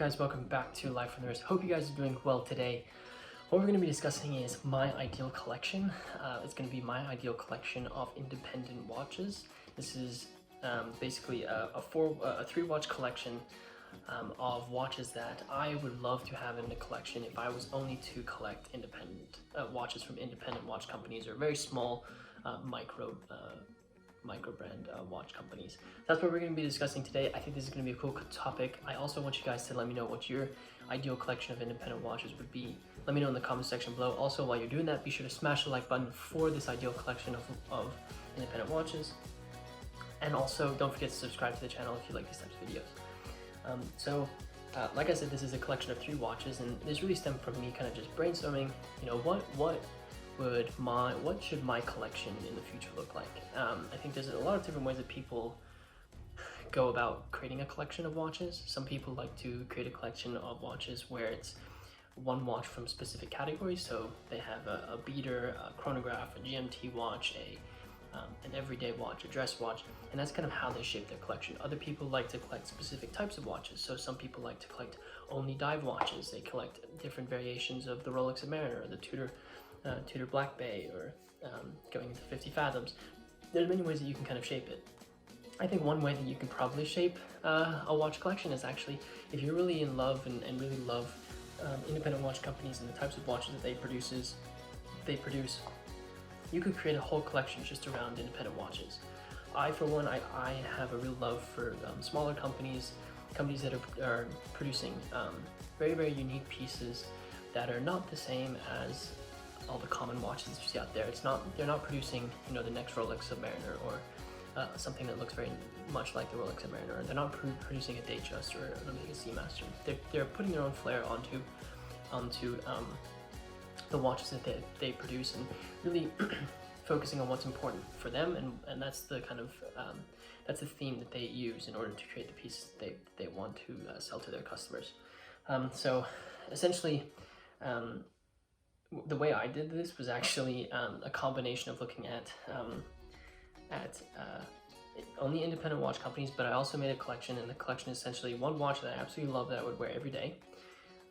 guys? Welcome back to Life from the Wrist. Hope you guys are doing well today. What we're going to be discussing is my ideal collection. It's going to be my ideal collection of independent watches. This is basically a 3-watch collection of watches that I would love to have in the collection if I was only to collect independent watches from independent watch companies or very small micro brand watch companies. That's what we're going to be discussing today. I think this is going to be a cool topic. I also want you guys to let me know what your ideal collection of independent watches would be. Let me know in the comment section below. Also, while you're doing that, be sure to smash the like button for this ideal collection of independent watches. And also, don't forget to subscribe to the channel if you like these types of videos. Like I said, this is a collection of 3 watches, and this really stemmed from me kind of just brainstorming, you know, what should my collection in the future look like? I think there's a lot of different ways that people go about creating a collection of watches. Some people like to create a collection of watches where it's one watch from specific categories. So they have a beater, a chronograph, a GMT watch, an everyday watch, a dress watch, and that's kind of how they shape their collection. Other people like to collect specific types of watches. So some people like to collect only dive watches. They collect different variations of the Rolex Submariner, the Tudor Black Bay, or going into 50 fathoms. There's many ways that you can kind of shape it. I think one way that you can probably shape a watch collection is actually, if you're really in love and really love independent watch companies and the types of watches that they produce, you could create a whole collection just around independent watches. For one, I have a real love for smaller companies that are producing very, very unique pieces that are not the same as all the common watches that you see out there. They're not producing, you know, the next Rolex Submariner or something that looks very much like the Rolex Submariner. They're not producing a Datejust or an Omega Seamaster. They're putting their own flair onto the watches that they produce, and really focusing on what's important for them, and that's the kind of that's the theme that they use in order to create the pieces that they want to sell to their customers. So essentially, the way I did this was actually a combination of looking at only independent watch companies, but I also made a collection, and the collection is essentially one watch that I absolutely love that I would wear every day,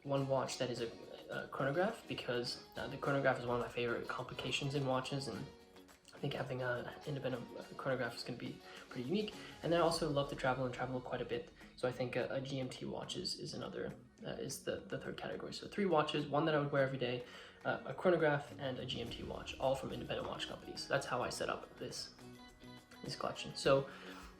one watch that is a chronograph, because the chronograph is one of my favorite complications in watches, and I think having an independent chronograph is going to be pretty unique. And then I also love to travel quite a bit, so I think a GMT watch is another is the third category. So 3 watches, one that I would wear every day, a chronograph, and a GMT watch, all from independent watch companies. That's how I set up this collection. So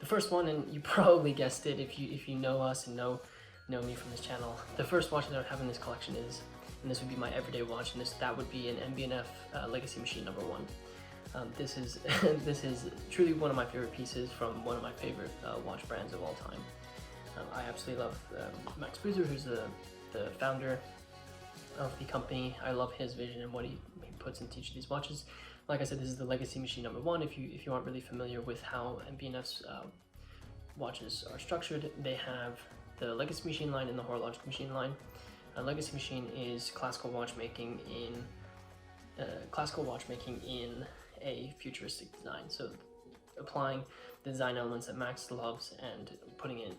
the first one, and you probably guessed it if you know us and know me from this channel, the first watch that I would have in this collection is, and this would be my everyday watch, and that would be an MB&F Legacy Machine #1. This is truly one of my favorite pieces from one of my favorite watch brands of all time. I absolutely love Max Boozer, who's the founder of the company. I love his vision and what he puts into each of these watches. Like I said, this is the Legacy Machine #1. If you aren't really familiar with how MB&F's watches are structured, they have the Legacy Machine line and the Horological Machine line. Legacy Machine is classical watchmaking in a futuristic design. So applying the design elements that Max loves and putting it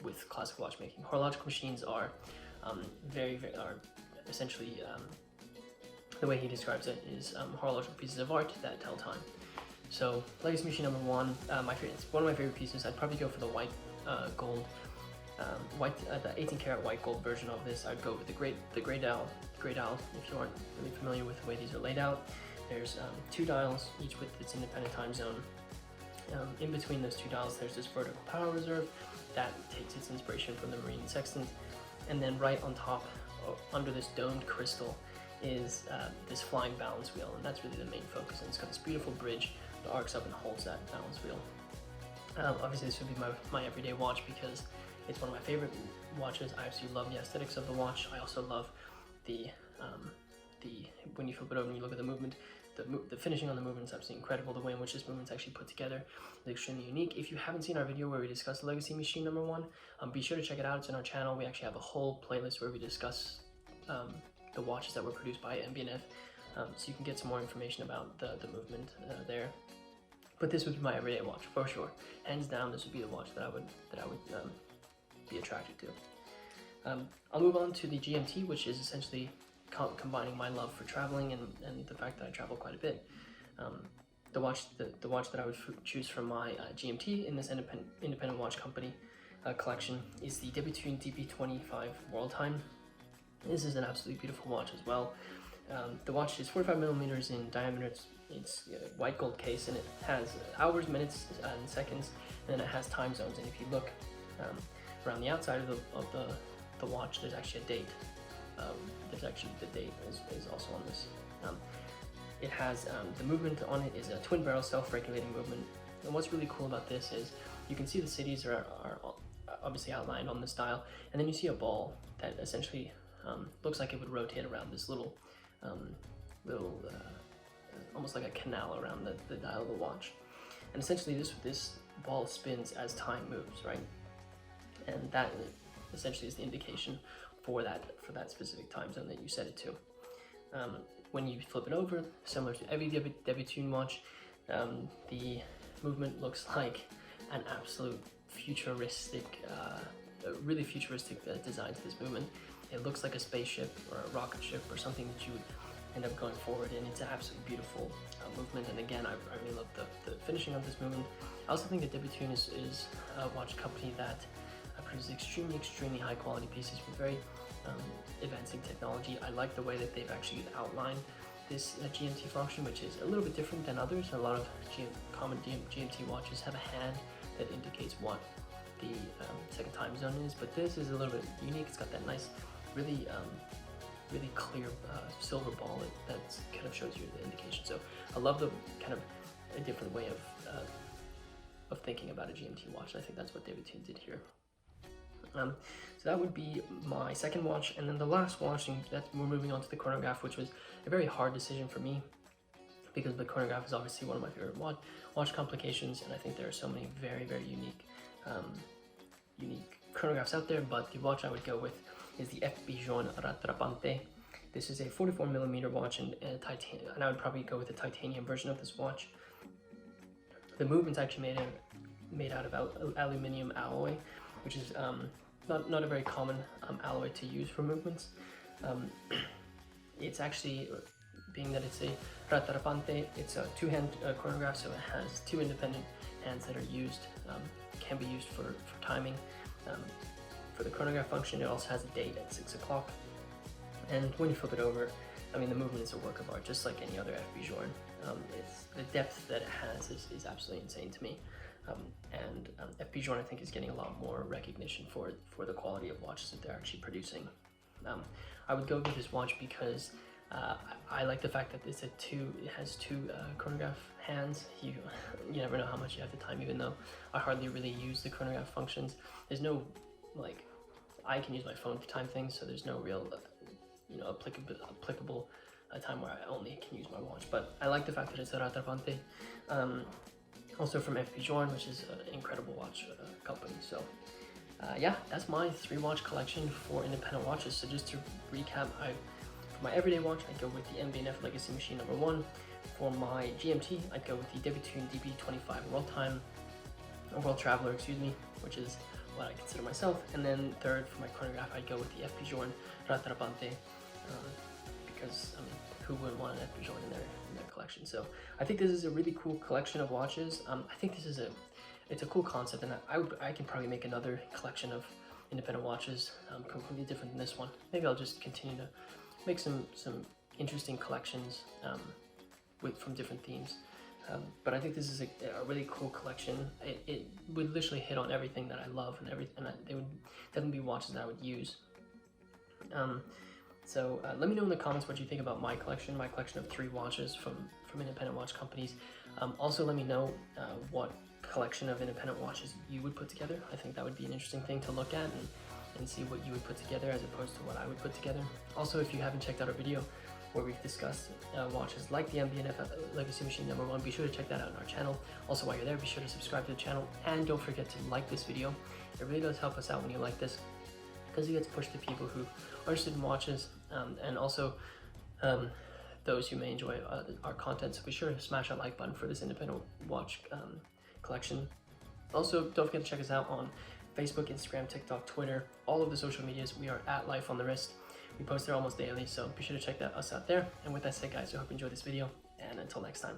with classical watchmaking. Horological machines are essentially, the way he describes it is horological pieces of art that tell time. So Legacy Machine #1, it's one of my favorite pieces. I'd probably go for the white gold, the 18 karat white gold version of this. I'd go with the gray dial. If you aren't really familiar with the way these are laid out, there's 2 dials, each with its independent time zone. In between those 2 dials, there's this vertical power reserve that takes its inspiration from the marine sextant, and then right on top, under this domed crystal, is this flying balance wheel, and that's really the main focus. And it's got this beautiful bridge that arcs up and holds that balance wheel. Obviously, this would be my everyday watch because it's one of my favorite watches. I absolutely love the aesthetics of the watch. I also love the when you flip it over and you look at the movement, the finishing on the movement is absolutely incredible. The way in which this movement is actually put together is extremely unique. If you haven't seen our video where we discuss the Legacy Machine #1, be sure to check it out. It's in our channel. We actually have a whole playlist where we discuss the watches that were produced by MB&F, so you can get some more information about the movement there. But this would be my everyday watch for sure. Hands down, this would be the watch that I would be attracted to. I'll move on to the GMT, which is essentially combining my love for traveling and the fact that I travel quite a bit. The watch that I would choose from my GMT in this independent watch company collection is the Debutune DB25 World Time. This is an absolutely beautiful watch as well. The watch is 45 millimeters in diameter. It's a white gold case, and it has hours, minutes, and seconds, and then it has time zones. And if you look around the outside of the watch, there's actually a date. There's actually the date is also on this. It has the movement on it is a twin barrel self-regulating movement. And what's really cool about this is you can see the cities are obviously outlined on this dial, and then you see a ball that essentially looks like it would rotate around this little almost like a canal around the dial of the watch. And essentially this ball spins as time moves, right? And that essentially is the indication for that specific time zone that you set it to. When you flip it over, similar to every Debutune watch, the movement looks like an absolute futuristic, really futuristic design to this movement. It looks like a spaceship or a rocket ship or something that you would end up going forward in. It's an absolutely beautiful movement, and again, I really love the finishing of this movement. I also think that Debutune is a watch company that produces extremely high quality pieces with very advancing technology. I like the way that they've actually outlined this GMT function, which is a little bit different than others. A lot of common GMT watches have a hand that indicates what the second time zone is, but this is a little bit unique. It's got that nice, really clear silver ball that kind of shows you the indication. So I love the kind of a different way of thinking about a GMT watch. I think that's what Debutune did here. So that would be my second watch, and then the last watch, and we're moving on to the Chronograph, which was a very hard decision for me because the Chronograph is obviously one of my favorite watch complications, and I think there are so many very unique chronographs out there. But the watch I would go with is the FB Jaune Rattrapante. This is a 44 millimeter watch, and I would probably go with the titanium version of this watch. The movement's actually made out of aluminum alloy, which is not a very common alloy to use for movements. It's actually, being that it's a rattrapante, it's a two-hand chronograph, so it has two independent hands that are used, can be used for timing. For the chronograph function, it also has a date at 6 o'clock. And when you flip it over, I mean, the movement is a work of art, just like any other FB Jaune. It's the depth that it has is absolutely insane to me. And FB Jaune, I think, is getting a lot more recognition for the quality of watches that they're actually producing. I would go with this watch because I like the fact that it has two chronograph hands. You never know how much you have to time, even though I hardly really use the chronograph functions. There's no, like, I can use my phone to time things, so there's no real applicable time where I only can use my watch. But I like the fact that it's a rattrapante. Also from FB Jaune, which is an incredible watch company. So yeah, that's my 3-watch collection for independent watches. So just to recap, for my everyday watch, I'd go with the MB&F Legacy Machine number 1. For my GMT, I'd go with the Debutune DB25 World Traveler, which is what I consider myself. And then third, for my chronograph, I'd go with the FB Jaune Rattrapante, because I mean, who wouldn't want an FB Jaune in their collection? So I think this is a really cool collection of watches. I think this is it's a cool concept, and I can probably make another collection of independent watches, completely different than this one. Maybe I'll just continue to make some interesting collections from different themes. But I think this is a really cool collection. It would literally hit on everything that I love, and they would definitely be watches that I would use. So let me know in the comments what you think about my collection of 3 watches from independent watch companies. Also, let me know what collection of independent watches you would put together. I think that would be an interesting thing to look at and see what you would put together as opposed to what I would put together. Also, if you haven't checked out our video where we've discussed watches like the MB&F Legacy Machine number 1, be sure to check that out on our channel. Also, while you're there, be sure to subscribe to the channel, and don't forget to like this video. It really does help us out when you like this, because it gets pushed to people who are interested in watches, and also those who may enjoy our content. So be sure to smash that like button for this independent watch collection. Also, don't forget to check us out on Facebook, Instagram, TikTok, Twitter, all of the social medias. We are at Life on the Wrist. We post there almost daily, so be sure to check us out there. And with that said, guys, I hope you enjoyed this video, and until next time.